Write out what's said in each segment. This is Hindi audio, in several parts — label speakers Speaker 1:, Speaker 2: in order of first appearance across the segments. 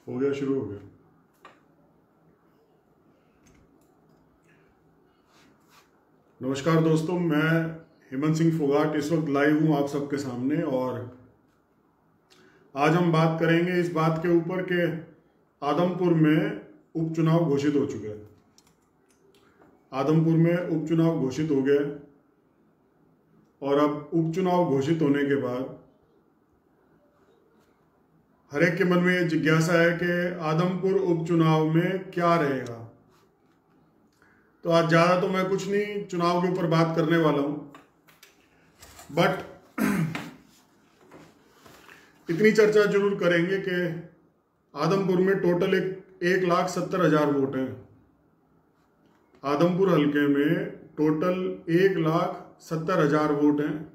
Speaker 1: हो गया, शुरू हो गया। नमस्कार दोस्तों, मैं हेमंत सिंह फोगाट इस वक्त लाइव हूं आप सबके सामने और आज हम बात करेंगे इस बात के ऊपर कि आदमपुर में उपचुनाव घोषित हो चुके हैं। आदमपुर में उपचुनाव घोषित हो गए और अब उपचुनाव घोषित होने के बाद हर एक के मन में ये जिज्ञासा है कि आदमपुर उपचुनाव में क्या रहेगा। तो आज ज्यादा तो मैं कुछ नहीं चुनाव के ऊपर बात करने वाला हूं, बट इतनी चर्चा जरूर करेंगे कि आदमपुर में टोटल 1,70,000 वोट हैं। आदमपुर हलके में टोटल 1,70,000 वोट हैं।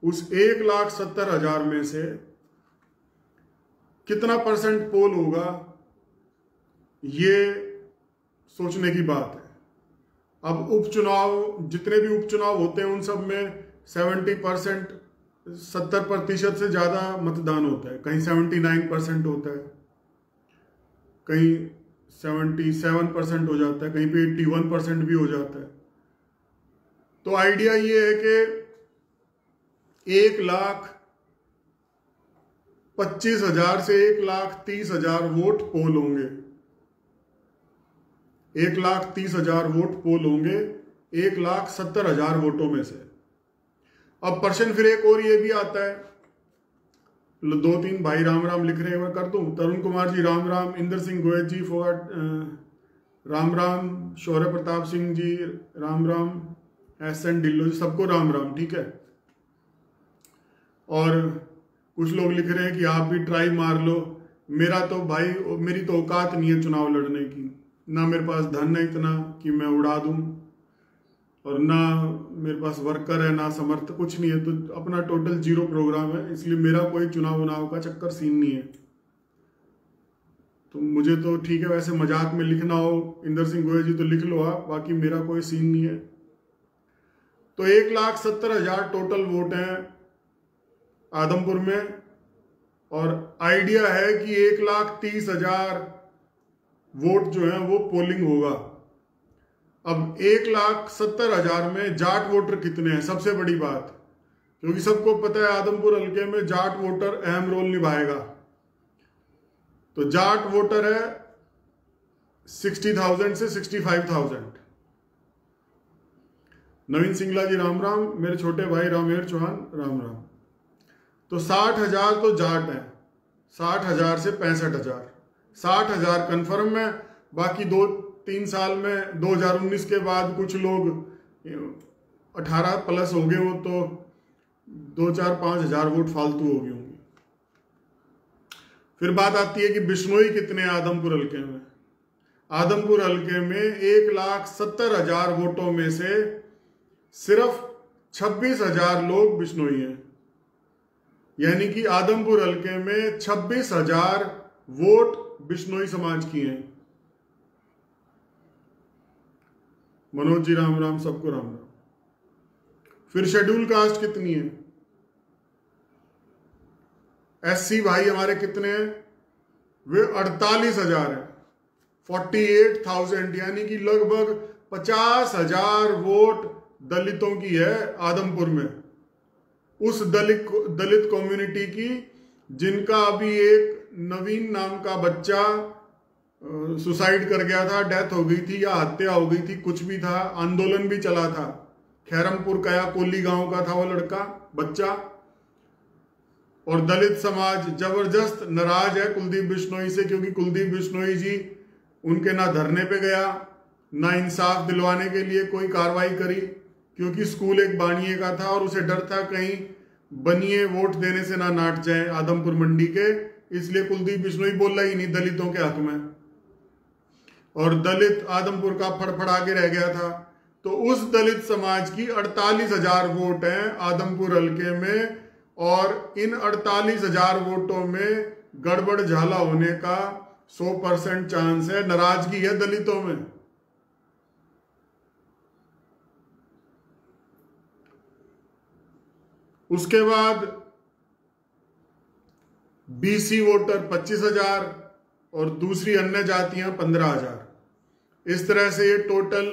Speaker 1: उस 1,70,000 में से कितना परसेंट पोल होगा, ये सोचने की बात है। अब उपचुनाव, जितने भी उपचुनाव होते हैं उन सब में 70% से ज्यादा मतदान होता है। कहीं 79% होता है, कहीं 77% हो जाता है, कहीं पे 81% भी हो जाता है। तो आइडिया ये है कि 1,25,000 से 1,30,000 वोट पोल होंगे। 1,30,000 वोट पोल होंगे 1,70,000 वोटों में से। अब प्रश्न फिर एक और ये भी आता है, 2-3 भाई राम राम लिख रहे हैं, मैं कर दूं। तरुण कुमार जी राम राम, इंदर सिंह गोयल जी फोगाट राम राम, शौर्य प्रताप सिंह जी राम राम, एस.एन. ढिल्लो जी, सबको राम राम। ठीक है। और कुछ लोग लिख रहे हैं कि आप भी ट्राई मार लो। मेरा तो भाई, मेरी तो औकात नहीं है चुनाव लड़ने की, ना मेरे पास धन है इतना कि मैं उड़ा दूं, और ना मेरे पास वर्कर है, ना समर्थ, कुछ नहीं है। तो अपना टोटल 0 प्रोग्राम है, इसलिए मेरा कोई चुनाव उनाव का चक्कर सीन नहीं है। तो मुझे तो ठीक है, वैसे मजाक में लिखना हो इंदर सिंह गोयल जी तो लिख लो आप, बाकी मेरा कोई सीन नहीं है। तो 1,70,000 टोटल वोट हैं आदमपुर में, और आइडिया है कि 1,30,000 वोट जो है वो पोलिंग होगा। अब 1,70,000 में जाट वोटर कितने हैं, सबसे बड़ी बात, क्योंकि सबको पता है आदमपुर हल्के में जाट वोटर अहम रोल निभाएगा। तो जाट वोटर है 60,000 से 65,000। नवीन सिंगला जी राम राम, मेरे छोटे भाई रामेर चौहान राम राम। तो 60,000 तो जाट है, 60,000 से 65,000, 60,000 कन्फर्म है। बाकी 2-3 साल में 2019 के बाद कुछ लोग 18 प्लस हो गए हो तो 2-4-5,000 वोट फालतू हो गए होंगे। फिर बात आती है कि बिश्नोई कितने हैं आदमपुर हल्के में। आदमपुर हल्के में 1,70,000 वोटों में से सिर्फ 26,000 लोग बिश्नोई हैं, यानी कि आदमपुर हल्के में 26,000 वोट बिश्नोई समाज की हैं। मनोज जी राम राम, सबको राम राम। फिर शेड्यूल कास्ट कितनी है, एससी भाई हमारे कितने हैं, वे 48,000 है, 48,000, यानी कि लगभग 50,000 वोट दलितों की है आदमपुर में। उस दलित कम्युनिटी की जिनका अभी एक नवीन नाम का बच्चा सुसाइड कर गया था, डेथ हो गई थी या हत्या हो गई थी, कुछ भी था, आंदोलन भी चला था। खैरमपुर कया कोली गांव का था वो लड़का, बच्चा। और दलित समाज जबरदस्त नाराज है कुलदीप बिश्नोई से, क्योंकि कुलदीप बिश्नोई जी उनके ना धरने पे गया, ना इंसाफ दिलवाने के लिए कोई कार्रवाई करी, क्योंकि स्कूल एक बानिए का था और उसे डर था कहीं बनिए वोट देने से ना नाट जाए आदमपुर मंडी के, इसलिए कुलदीप बिश्नोई बोला ही नहीं दलितों के हक में, और दलित आदमपुर का फड़फड़ा के रह गया था। तो उस दलित समाज की 48,000 वोट हैं आदमपुर हल्के में, और इन 48,000 वोटों में गड़बड़ झाला होने का 100% चांस है। नाराजगी है दलितों में। उसके बाद बीसी वोटर 25,000, और दूसरी अन्य जातियां 15,000। इस तरह से ये टोटल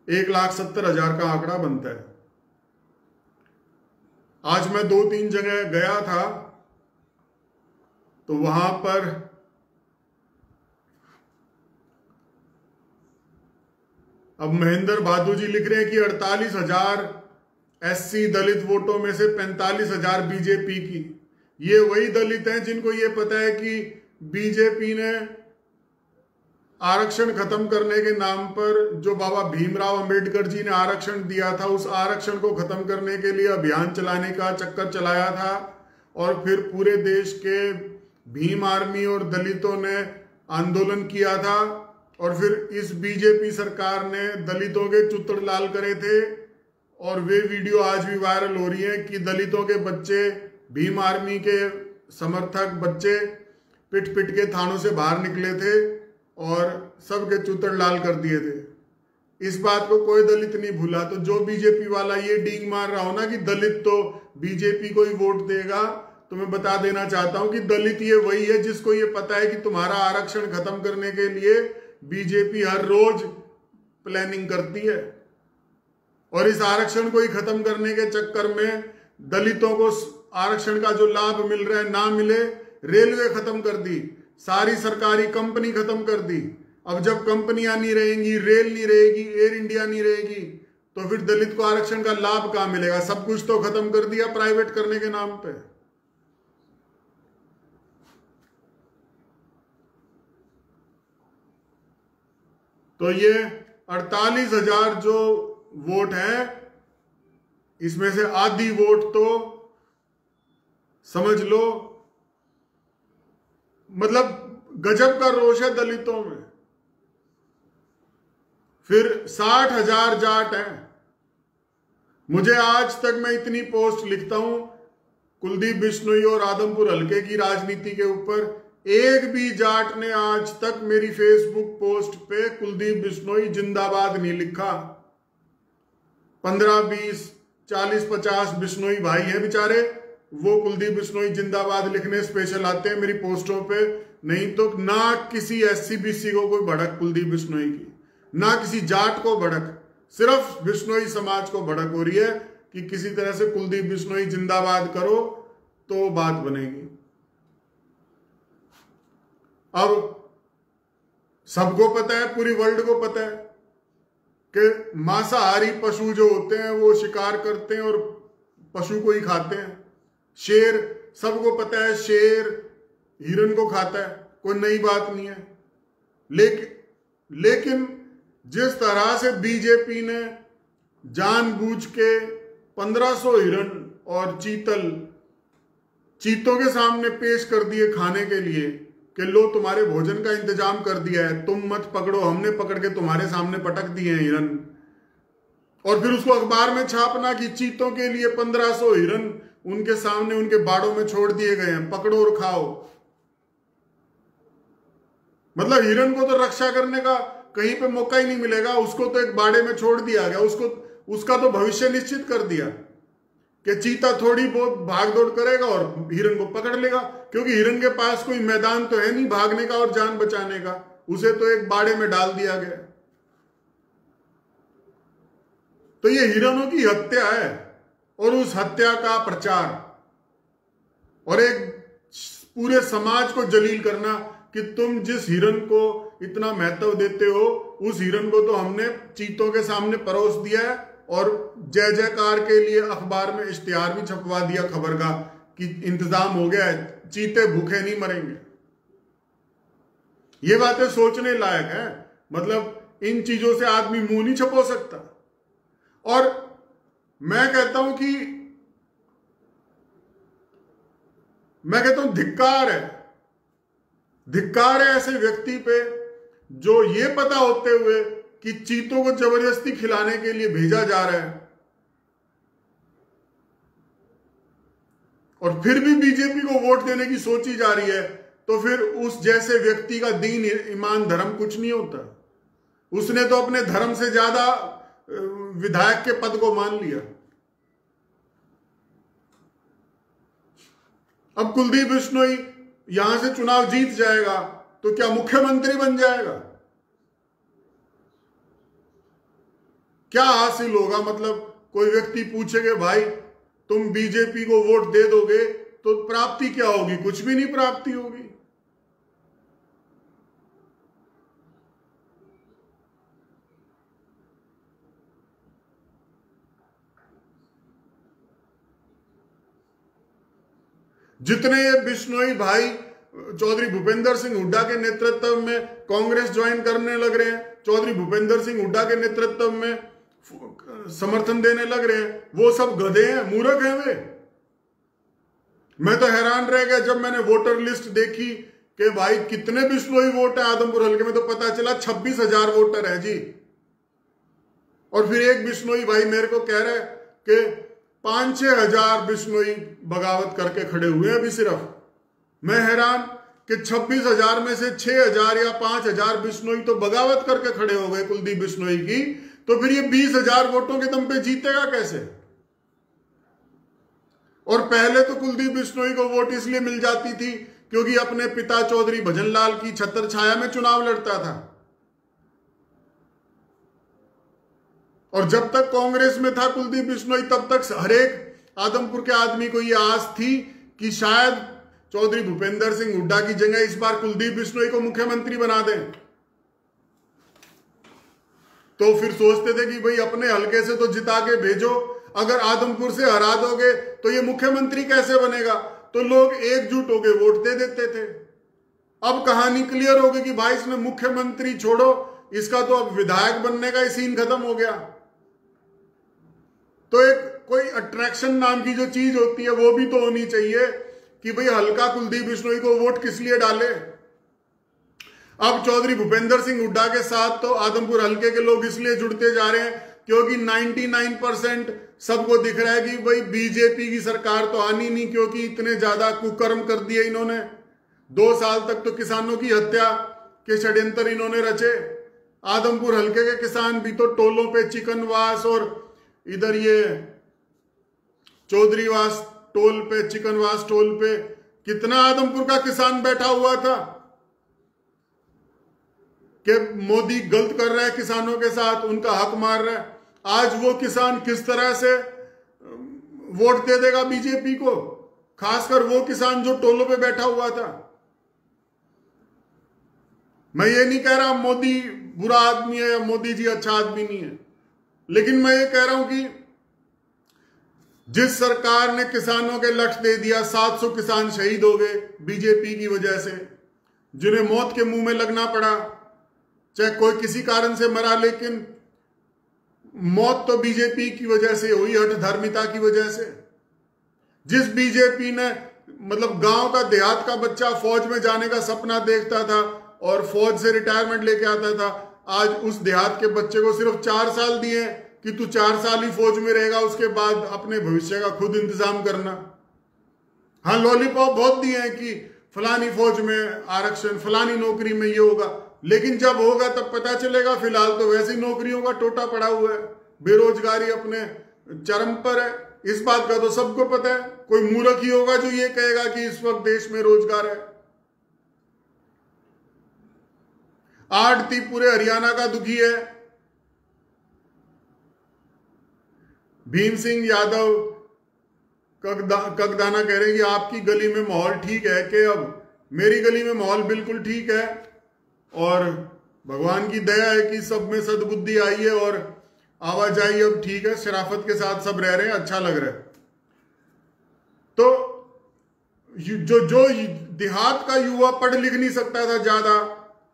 Speaker 1: 1,70,000 का आंकड़ा बनता है। आज मैं 2-3 जगह गया था तो वहां पर अब महेंद्र भादु जी लिख रहे हैं कि 48,000 एससी दलित वोटों में से 45,000 बीजेपी की। ये वही दलित हैं जिनको ये पता है कि बीजेपी ने आरक्षण खत्म करने के नाम पर जो बाबा भीमराव अंबेडकर जी ने आरक्षण दिया था, उस आरक्षण को खत्म करने के लिए अभियान चलाने का चक्कर चलाया था और फिर पूरे देश के भीम आर्मी और दलितों ने आंदोलन किया था और फिर इस बीजेपी सरकार ने दलितों के चुत्तर लाल करे थे और वे वीडियो आज भी वायरल हो रही है कि दलितों के बच्चे, भीम आर्मी के समर्थक बच्चे पिट पिट के थानों से बाहर निकले थे और सबके चुत्तर लाल कर दिए थे। इस बात को कोई दलित नहीं भूला। तो जो बीजेपी वाला ये डींग मार रहा हो ना कि दलित तो बीजेपी को ही वोट देगा, तो मैं बता देना चाहता हूं कि दलित ये वही है जिसको ये पता है कि तुम्हारा आरक्षण खत्म करने के लिए बीजेपी हर रोज प्लानिंग करती है और इस आरक्षण को ही खत्म करने के चक्कर में दलितों को आरक्षण का जो लाभ मिल रहा है ना मिले। रेलवे खत्म कर दी, सारी सरकारी कंपनी खत्म कर दी। अब जब कंपनियां नहीं रहेंगी, रेल नहीं रहेगी, एयर इंडिया नहीं रहेगी, तो फिर दलित को आरक्षण का लाभ कहां मिलेगा? सब कुछ तो खत्म कर दिया प्राइवेट करने के नाम पे। तो ये 48,000 जो वोट है, इसमें से आधी वोट तो समझ लो, मतलब गजब का रोष है दलितों में। फिर 60,000 जाट हैं। मुझे आज तक, मैं इतनी पोस्ट लिखता हूं कुलदीप बिश्नोई और आदमपुर हल्के की राजनीति के ऊपर, एक भी जाट ने आज तक मेरी फेसबुक पोस्ट पे कुलदीप बिश्नोई जिंदाबाद नहीं लिखा। 15, 20, 40, 50 बिश्नोई भाई हैं बेचारे, वो कुलदीप बिश्नोई जिंदाबाद लिखने स्पेशल आते हैं मेरी पोस्टों पे। नहीं तो ना किसी एससी बीसी को कोई भड़क कुलदीप बिश्नोई की, ना किसी जाट को भड़क, सिर्फ बिश्नोई समाज को भड़क हो रही है कि किसी तरह से कुलदीप बिश्नोई जिंदाबाद करो तो बात बनेगी। अब सबको पता है, पूरी वर्ल्ड को पता है कि मांसाहारी पशु जो होते हैं वो शिकार करते हैं और पशु को ही खाते हैं। शेर, सबको पता है शेर हिरन को खाता है, कोई नई बात नहीं है। लेकिन जिस तरह से बीजेपी ने जानबूझ के 1500 हिरन और चीतों के सामने पेश कर दिए खाने के लिए कि लो तुम्हारे भोजन का इंतजाम कर दिया है, तुम मत पकड़ो, हमने पकड़ के तुम्हारे सामने पटक दिए हैं हिरन, और फिर उसको अखबार में छापना कि चीतों के लिए 1500 हिरन उनके सामने उनके बाड़ों में छोड़ दिए गए हैं, पकड़ो और खाओ। मतलब हिरन को तो रक्षा करने का कहीं पे मौका ही नहीं मिलेगा, उसको तो एक बाड़े में छोड़ दिया गया, उसका तो भविष्य निश्चित कर दिया कि चीता थोड़ी बहुत भाग दौड़ करेगा और हिरन को पकड़ लेगा, क्योंकि हिरन के पास कोई मैदान तो है नहीं भागने का और जान बचाने का, उसे तो एक बाड़े में डाल दिया गया। तो ये हिरनों की हत्या है और उस हत्या का प्रचार और एक पूरे समाज को जलील करना कि तुम जिस हिरन को इतना महत्व देते हो, उस हिरन को तो हमने चीतों के सामने परोस दिया है और जय जयकार के लिए अखबार में इश्तिहार भी छपवा दिया खबर का कि इंतजाम हो गया है, चीते भूखे नहीं मरेंगे। ये बातें सोचने लायक है। मतलब इन चीजों से आदमी मुंह नहीं छुपा सकता। और मैं कहता हूं धिक्कार है ऐसे व्यक्ति पे जो ये पता होते हुए कि चीतों को जबरदस्ती खिलाने के लिए भेजा जा रहा है और फिर भी बीजेपी को वोट देने की सोची जा रही है, तो फिर उस जैसे व्यक्ति का दीन ईमान धर्म कुछ नहीं होता। उसने तो अपने धर्म से ज्यादा विधायक के पद को मान लिया। अब कुलदीप बिश्नोई यहां से चुनाव जीत जाएगा तो क्या मुख्यमंत्री बन जाएगा? क्या हासिल होगा? मतलब कोई व्यक्ति पूछेगा भाई तुम बीजेपी को वोट दे दोगे तो प्राप्ति क्या होगी? कुछ भी नहीं प्राप्ति होगी। जितने ये बिश्नोई भाई चौधरी भूपेंद्र सिंह हुड्डा के नेतृत्व में कांग्रेस ज्वाइन करने लग रहे हैं, चौधरी भूपेंद्र सिंह हुड्डा के नेतृत्व में समर्थन देने लग रहे हैं, वो सब गधे हैं, मूर्ख हैं वे। मैं तो हैरान रह गया जब मैंने वोटर लिस्ट देखी कि भाई कितने बिश्नोई वोट है आदमपुर हल्के में, तो पता चला 26,000 वोटर है जी। और फिर एक बिश्नोई भाई मेरे को कह रहा है कि 5-6 हजार बिश्नोई बगावत करके खड़े हुए हैं अभी सिर्फ। मैं हैरान कि 26,000 में से 6,000 या 5,000 बिश्नोई तो बगावत करके खड़े हो गए कुलदीप बिश्नोई की, तो फिर ये 20,000 वोटों के दम पे जीतेगा कैसे? और पहले तो कुलदीप बिश्नोई को वोट इसलिए मिल जाती थी क्योंकि अपने पिता चौधरी भजनलाल की छत्र छाया में चुनाव लड़ता था। और जब तक कांग्रेस में था कुलदीप बिश्नोई तब तक हर एक आदमपुर के आदमी को यह आस थी कि शायद चौधरी भूपेंद्र सिंह हुड्डा की जगह इस बार कुलदीप बिश्नोई को मुख्यमंत्री बना दें। तो फिर सोचते थे कि भाई अपने हलके से तो जिता के भेजो, अगर आदमपुर से हरा दोगे तो ये मुख्यमंत्री कैसे बनेगा? तो लोग एकजुट होकर वोट दे देते थे। अब कहानी क्लियर हो गई कि भाई इसने मुख्यमंत्री छोड़ो, इसका तो अब विधायक बनने का ही सीन खत्म हो गया। तो एक कोई अट्रैक्शन नाम की जो चीज होती है वो भी तो होनी चाहिए कि भाई हल्का कुलदीप बिश्नोई को वोट किस लिए डाले। अब चौधरी भूपेंद्र सिंह हुड्डा के साथ तो आदमपुर हल्के के लोग इसलिए जुड़ते जा रहे हैं क्योंकि 99% सबको दिख रहा है कि भाई बीजेपी की सरकार तो आनी नहीं, क्योंकि इतने ज्यादा कुकर्म कर दिए इन्होंने। 2 साल तक तो किसानों की हत्या के षड्यंत्र इन्होंने रचे। आदमपुर हल्के के किसान भी तो टोलों पे चिकनवास और इधर ये चौधरीवास टोल पे, चिकनवास टोल पे कितना आदमपुर का किसान बैठा हुआ था कि मोदी गलत कर रहा है किसानों के साथ, उनका हक मार रहा है। आज वो किसान किस तरह से वोट दे देगा बीजेपी को, खासकर वो किसान जो टोलों पे बैठा हुआ था। मैं ये नहीं कह रहा मोदी बुरा आदमी है या मोदी जी अच्छा आदमी नहीं है, लेकिन मैं ये कह रहा हूं कि जिस सरकार ने किसानों के लक्ष्य दे दिया, 700 किसान शहीद हो गए बीजेपी की वजह से, जिन्हें मौत के मुंह में लगना पड़ा, चाहे कोई किसी कारण से मरा, लेकिन मौत तो बीजेपी की वजह से हुई, हठधर्मिता की वजह से। जिस बीजेपी ने मतलब गांव का देहात का बच्चा फौज में जाने का सपना देखता था और फौज से रिटायरमेंट लेके आता था, आज उस देहात के बच्चे को सिर्फ 4 साल दिए कि तू 4 साल ही फौज में रहेगा, उसके बाद अपने भविष्य का खुद इंतजाम करना। हाँ, लॉलीपॉप बहुत दिए हैं कि फलानी फौज में आरक्षण, फलानी नौकरी में ये होगा, लेकिन जब होगा तब पता चलेगा। फिलहाल तो वैसे ही नौकरियों का टोटा पड़ा हुआ है, बेरोजगारी अपने चरम पर है। इस बात का तो सबको पता है, कोई मूर्ख ही होगा जो ये कहेगा कि इस वक्त देश में रोजगार है। आड़ती पूरे हरियाणा का दुखी है। भीम सिंह यादव कगदाना कह रहे हैं कि आपकी गली में माहौल ठीक है कि अब मेरी गली में माहौल बिल्कुल ठीक है और भगवान की दया है कि सब में सद्बुद्धि आई है और आवाजाही अब ठीक है, शराफत के साथ सब रह रहे हैं, अच्छा लग रहा है। तो जो देहात का युवा पढ़ लिख नहीं सकता था,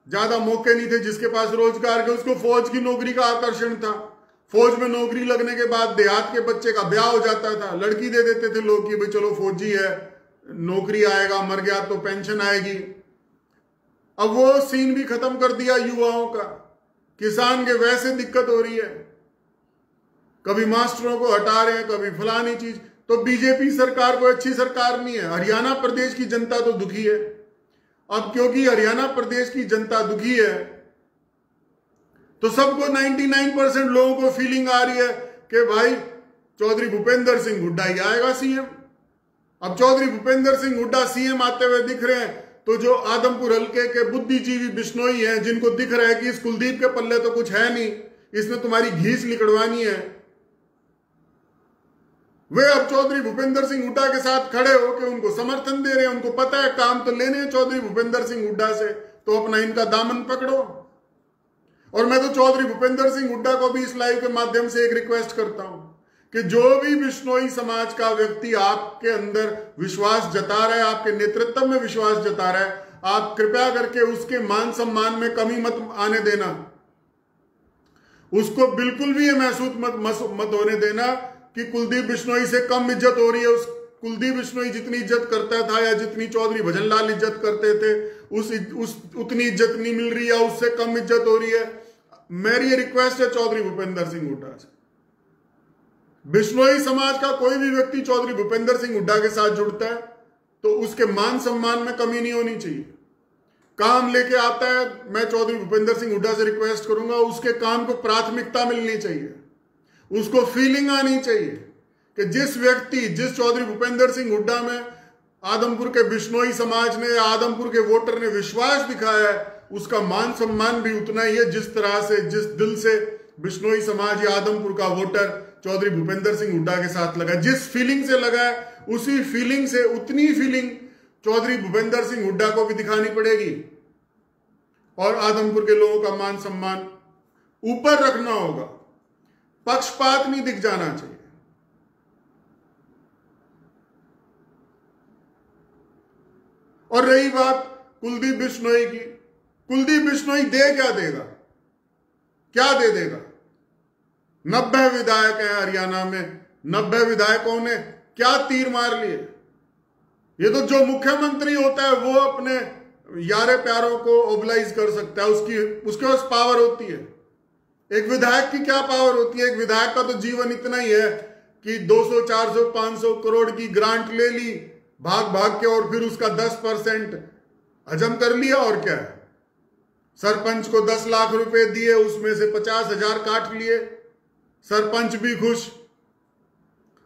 Speaker 1: ज्यादा मौके नहीं थे जिसके पास रोजगार के, उसको फौज की नौकरी का आकर्षण था। फौज में नौकरी लगने के बाद देहात के बच्चे का ब्याह हो जाता था, लड़की दे देते थे लोग कि भाई चलो फौजी है, नौकरी आएगा, मर गया तो पेंशन आएगी। अब वो सीन भी खत्म कर दिया युवाओं का। किसान के वैसे दिक्कत हो रही है, कभी मास्टरों को हटा रहे हैं, कभी फलानी चीज। तो बीजेपी सरकार कोई अच्छी सरकार नहीं है। हरियाणा प्रदेश की जनता तो दुखी है। अब क्योंकि हरियाणा प्रदेश की जनता दुखी है तो सबको 99% लोगों को फीलिंग आ रही है कि भाई चौधरी भूपेंद्र सिंह हुड्डा ही आएगा सीएम। अब चौधरी भूपेंद्र सिंह हुड्डा सीएम आते हुए दिख रहे हैं तो जो आदमपुर हल्के के बुद्धिजीवी बिश्नोई हैं, जिनको दिख रहा है कि इस कुलदीप के पल्ले तो कुछ है नहीं, इसने तुम्हारी घीस लिकड़वानी है, वे अब चौधरी भूपेंद्र सिंह हुड्डा के साथ खड़े होकर उनको समर्थन दे रहे हैं। उनको पता है काम तो लेने हैं चौधरी भूपेंद्र सिंह हुड्डा से, तो अपना इनका दामन पकड़ो। और मैं तो चौधरी भूपेंद्र सिंह हुड्डा को भी इस लाइव के माध्यम से एक रिक्वेस्ट करता हूं कि जो भी बिश्नोई समाज का व्यक्ति आपके अंदर विश्वास जता रहा है, आपके नेतृत्व में विश्वास जता रहा है, आप कृपया करके उसके मान सम्मान में कमी मत आने देना। उसको बिल्कुल भी ये महसूस मत होने देना कि कुलदीप बिश्नोई से कम इज्जत हो रही है। उस कुलदीप बिश्नोई जितनी इज्जत करता था या जितनी चौधरी भजनलाल इज्जत करते थे, उतनी इज्जत नहीं मिल रही है, उससे कम इज्जत हो रही है। मेरी रिक्वेस्ट है चौधरी भूपेंद्र सिंह हुड्डा से, बिश्नोई समाज का कोई भी व्यक्ति चौधरी भूपेंद्र सिंह हुड्डा के साथ जुड़ता है तो उसके मान सम्मान में कमी नहीं होनी चाहिए। काम लेके आता है, मैं चौधरी भूपेंद्र सिंह हुड्डा से रिक्वेस्ट करूंगा, उसके काम को प्राथमिकता मिलनी चाहिए, उसको फीलिंग आनी चाहिए कि जिस चौधरी भूपेंद्र सिंह हुड्डा में आदमपुर के बिश्नोई समाज ने, आदमपुर के वोटर ने विश्वास दिखाया है, उसका मान सम्मान भी उतना ही है जिस तरह से, जिस दिल से बिश्नोई समाज या आदमपुर का वोटर चौधरी भूपेंद्र सिंह हुड्डा के साथ लगा, जिस फीलिंग से लगा है, उसी फीलिंग से, उतनी फीलिंग चौधरी भूपेंद्र सिंह हुड्डा को भी दिखानी पड़ेगी। और आदमपुर के लोगों का मान सम्मान ऊपर रखना होगा, पक्षपात नहीं दिख जाना चाहिए। और रही बात कुलदीप बिश्नोई की, कुलदीप बिश्नोई दे क्या देगा, क्या दे देगा? 90 विधायक हैं हरियाणा में, 90 विधायकों ने क्या तीर मार लिए? ये तो जो मुख्यमंत्री होता है वो अपने यारे प्यारों को ओबलाइज कर सकता है, उसके पास पावर होती है। एक विधायक की क्या पावर होती है? एक विधायक का तो जीवन इतना ही है कि 200, 400, 500 करोड़ की ग्रांट ले ली भाग भाग के, और फिर उसका 10% हजम कर लिया, और क्या है? सरपंच को 10 लाख रुपए दिए, उसमें से 50,000 काट लिए, सरपंच भी खुश।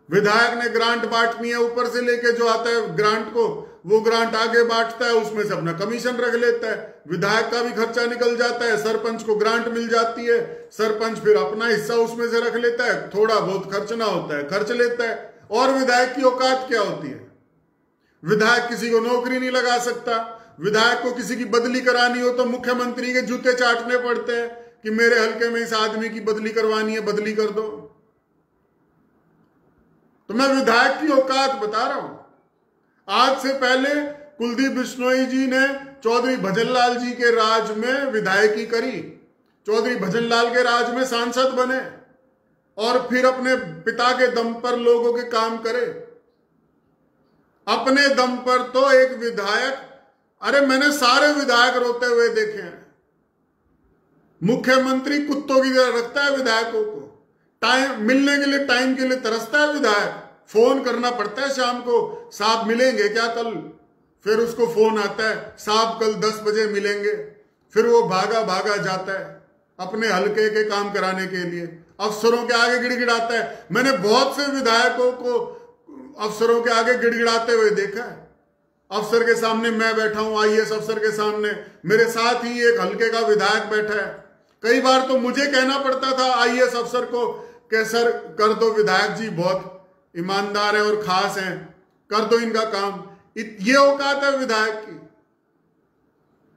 Speaker 1: विधायक ने ग्रांट बांटनी है, ऊपर से लेके जो आता है ग्रांट को, वो ग्रांट आगे बांटता है, उसमें से अपना कमीशन रख लेता है, विधायक का भी खर्चा निकल जाता है, सरपंच को ग्रांट मिल जाती है, सरपंच फिर अपना हिस्सा उसमें से रख लेता है, थोड़ा बहुत खर्चना होता है खर्च लेता है। और विधायक की औकात क्या होती है? विधायक किसी को नौकरी नहीं लगा सकता, विधायक को किसी की बदली करानी हो तो मुख्यमंत्री के जूते चाटने पड़ते हैं कि मेरे हल्के में इस आदमी की बदली करवानी है, बदली कर दो। तो मैं विधायक की औकात बता रहा हूं। आज से पहले कुलदीप बिश्नोई जी ने चौधरी भजनलाल जी के राज में विधायकी करी, चौधरी भजनलाल के राज में सांसद बने, और फिर अपने पिता के दम पर लोगों के काम करे। अपने दम पर तो एक विधायक, अरे मैंने सारे विधायक रोते हुए देखे हैं। मुख्यमंत्री कुत्तों की तरह रखता है विधायकों को, टाइम मिलने के लिए, टाइम के लिए तरसता है विधायक, फोन करना पड़ता है शाम को, साहब मिलेंगे क्या कल? फिर उसको फोन आता है, साहब कल 10 बजे मिलेंगे। फिर वो भागा भागा जाता है अपने हल्के के काम कराने के लिए, अफसरों के आगे गिड़गिड़ाता है। मैंने बहुत से विधायकों को अफसरों के आगे गिड़गिड़ाते हुए देखा है। अफसर के सामने मैं बैठा हूं, आईएएस अफसर के सामने मेरे साथ ही एक हल्के का विधायक बैठा है। कई बार तो मुझे कहना पड़ता था आईएएस अफसर को कि सर कर दो, विधायक जी बहुत ईमानदार है और खास हैं, कर दो इनका काम। ये औकात है विधायक की।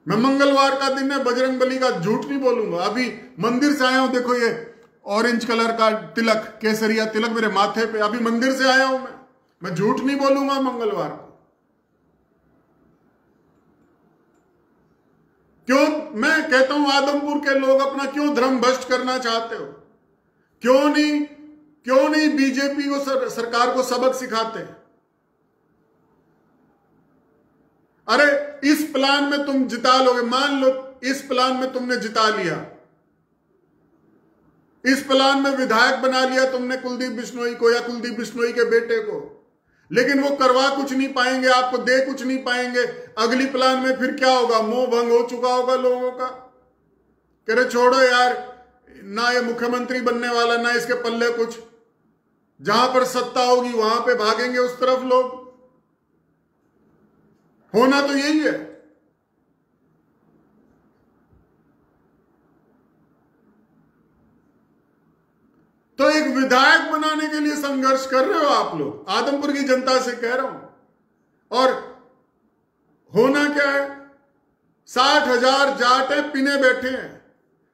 Speaker 1: मैं मंगलवार का दिन है, बजरंगबली का झूठ नहीं बोलूंगा। अभी मंदिर से आया हूं, देखो ये ऑरेंज कलर का तिलक, केसरिया तिलक मेरे माथे पे, अभी मंदिर से आया हूं मैं झूठ नहीं बोलूंगा मंगलवार को। क्यों मैं कहता हूं आदमपुर के लोग अपना क्यों धर्म भ्रष्ट करना चाहते हो? क्यों नहीं बीजेपी को सरकार को सबक सिखाते? अरे इस प्लान में तुम जिता लोगे, मान लो इस प्लान में तुमने जिता लिया, इस प्लान में विधायक बना लिया तुमने कुलदीप बिश्नोई को या कुलदीप बिश्नोई के बेटे को, लेकिन वो करवा कुछ नहीं पाएंगे, आपको दे कुछ नहीं पाएंगे। अगली प्लान में फिर क्या होगा? मोह भंग हो चुका होगा लोगों का, कह रहे छोड़ो यार, ना ये मुख्यमंत्री बनने वाला, ना इसके पल्ले कुछ, जहां पर सत्ता होगी वहां पे भागेंगे उस तरफ लोग। होना तो यही है। तो एक विधायक बनाने के लिए संघर्ष कर रहे हो आप लोग, आदमपुर की जनता से कह रहा हूं। और होना क्या है, 60,000 जाट है, पिने बैठे हैं।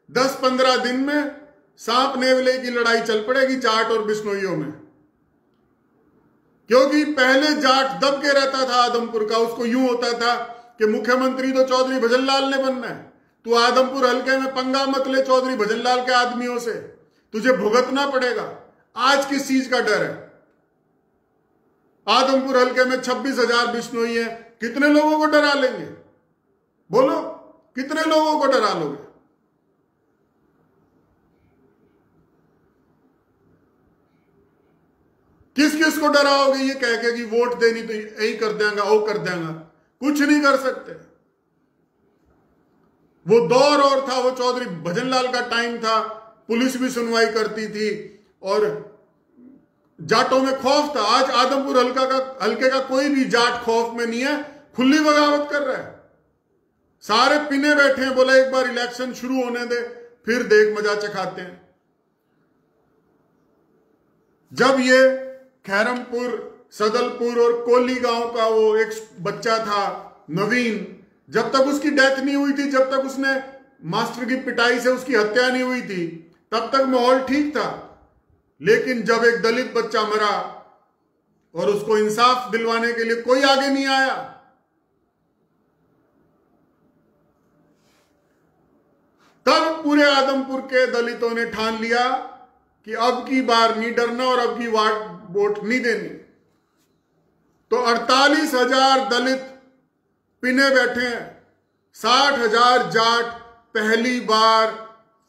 Speaker 1: 10-15 दिन में सांप नेवले की लड़ाई चल पड़ेगी जाट और बिश्नोइयों में, क्योंकि पहले जाट दब के रहता था आदमपुर का। उसको यूं होता था कि मुख्यमंत्री तो चौधरी भजनलाल ने बनना है, तू आदमपुर हल्के में पंगा मत ले चौधरी भजनलाल के आदमियों से, तुझे भुगतना पड़ेगा। आज किस चीज का डर है? आदमपुर हल्के में 26,000 बिश्नोई है, कितने लोगों को डरा लेंगे? बोलो, कितने लोगों को डरा लोगे? किस किस को डराओगे ये कह के कि वोट देनी तो यही कर देंगे, वो कर देंगे? कुछ नहीं कर सकते। वो दौर और था, वो चौधरी भजनलाल का टाइम था, पुलिस भी सुनवाई करती थी और जाटों में खौफ था। आज आदमपुर हल्के का कोई भी जाट खौफ में नहीं है, खुली बगावत कर रहा है। सारे पिने बैठे हैं, बोला एक बार इलेक्शन शुरू होने दे फिर देख मजा चखाते हैं। जब ये खैरमपुर, सदलपुर और कोली गांव का वो एक बच्चा था नवीन, जब तक उसकी डेथ नहीं हुई थी, जब तक उसने मास्टर की पिटाई से उसकी हत्या नहीं हुई थी, तब तक माहौल ठीक था। लेकिन जब एक दलित बच्चा मरा और उसको इंसाफ दिलवाने के लिए कोई आगे नहीं आया, तब पूरे आदमपुर के दलितों ने ठान लिया कि अब की बार नहीं डरना और अब की वोट नहीं देनी। तो 48,000 दलित पिने बैठे हैं, 60,000 जाट पहली बार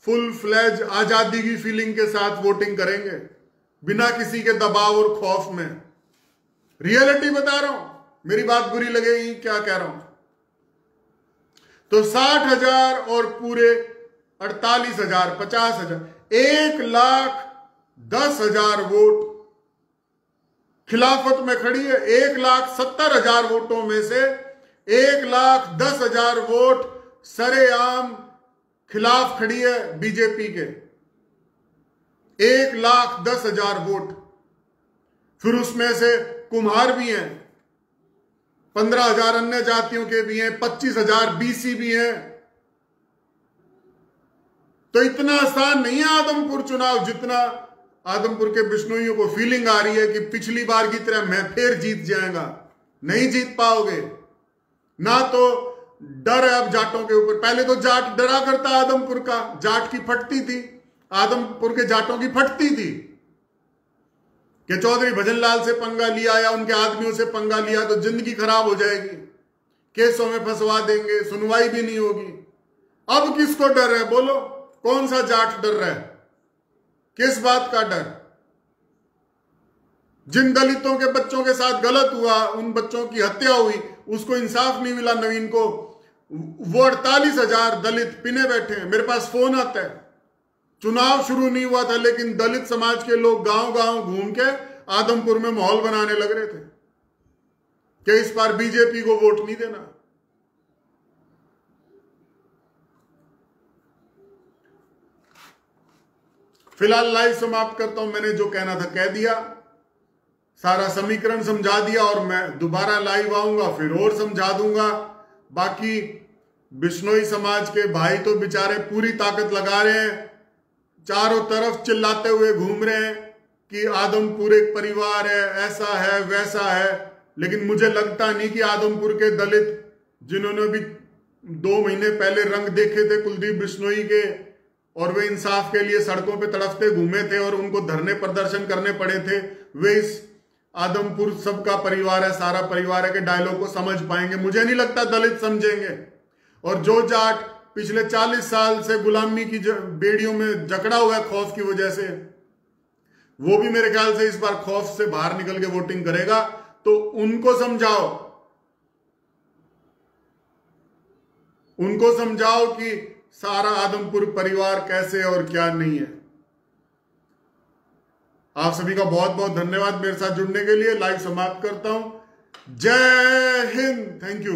Speaker 1: फुल फ्लेज आजादी की फीलिंग के साथ वोटिंग करेंगे, बिना किसी के दबाव और खौफ में। रियलिटी बता रहा हूं, मेरी बात बुरी लगेगी क्या कह रहा हूं। तो 60,000 और पूरे 48,000, 50,000, 1,10,000 वोट खिलाफत में खड़ी है। 1,70,000 वोटों में से 1,10,000 वोट सरेआम खिलाफ खड़ी है बीजेपी के। 1,10,000 वोट। फिर उसमें से कुम्हार भी हैं, 15,000 अन्य जातियों के भी हैं, 25,000 बीसी भी हैं। तो इतना आसान नहीं है आदमपुर चुनाव, जितना आदमपुर के बिश्नोइयों को फीलिंग आ रही है कि पिछली बार की तरह मैं फिर जीत जाएगा। नहीं जीत पाओगे। ना तो डर है अब जाटों के ऊपर। पहले तो जाट डरा करता आदमपुर का, जाट की फटती थी, आदमपुर के जाटों की फटती थी कि चौधरी भजनलाल से पंगा लिया या उनके आदमियों से पंगा लिया तो जिंदगी खराब हो जाएगी, केसों में फंसवा देंगे, सुनवाई भी नहीं होगी। अब किसको डर है? बोलो, कौन सा जाट डर रहा है? किस बात का डर? जिन दलितों के बच्चों के साथ गलत हुआ, उन बच्चों की हत्या हुई, उसको इंसाफ नहीं मिला नवीन को, वो 48,000 दलित पिने बैठे हैं। मेरे पास फोन आता है, चुनाव शुरू नहीं हुआ था लेकिन दलित समाज के लोग गांव गांव घूम के आदमपुर में माहौल बनाने लग रहे थे कि इस बार बीजेपी को वोट नहीं देना। फिलहाल लाइव समाप्त करता हूं। मैंने जो कहना था कह दिया, सारा समीकरण समझा दिया और मैं दोबारा लाइव आऊंगा फिर और समझा दूंगा। बाकी बिश्नोई समाज के भाई तो बेचारे पूरी ताकत लगा रहे हैं, चारों तरफ चिल्लाते हुए घूम रहे हैं कि आदमपुर एक परिवार है, ऐसा है वैसा है। लेकिन मुझे लगता नहीं कि आदमपुर के दलित जिन्होंने भी 2 महीने पहले रंग देखे थे कुलदीप बिश्नोई के और वे इंसाफ के लिए सड़कों पे तड़फते घूमे थे और उनको धरने प्रदर्शन करने पड़े थे, वे इस आदमपुर सबका परिवार है, सारा परिवार है के डायलॉग को समझ पाएंगे। मुझे नहीं लगता दलित समझेंगे। और जो जाट पिछले 40 साल से गुलामी की बेड़ियों में जकड़ा हुआ है खौफ की वजह से, वो भी मेरे ख्याल से इस बार खौफ से बाहर निकल के वोटिंग करेगा। तो उनको समझाओ, उनको समझाओ कि सारा आदमपुर परिवार कैसे और क्या नहीं है। आप सभी का बहुत बहुत धन्यवाद मेरे साथ जुड़ने के लिए। लाइव समाप्त करता हूं। जय हिंद। Thank you.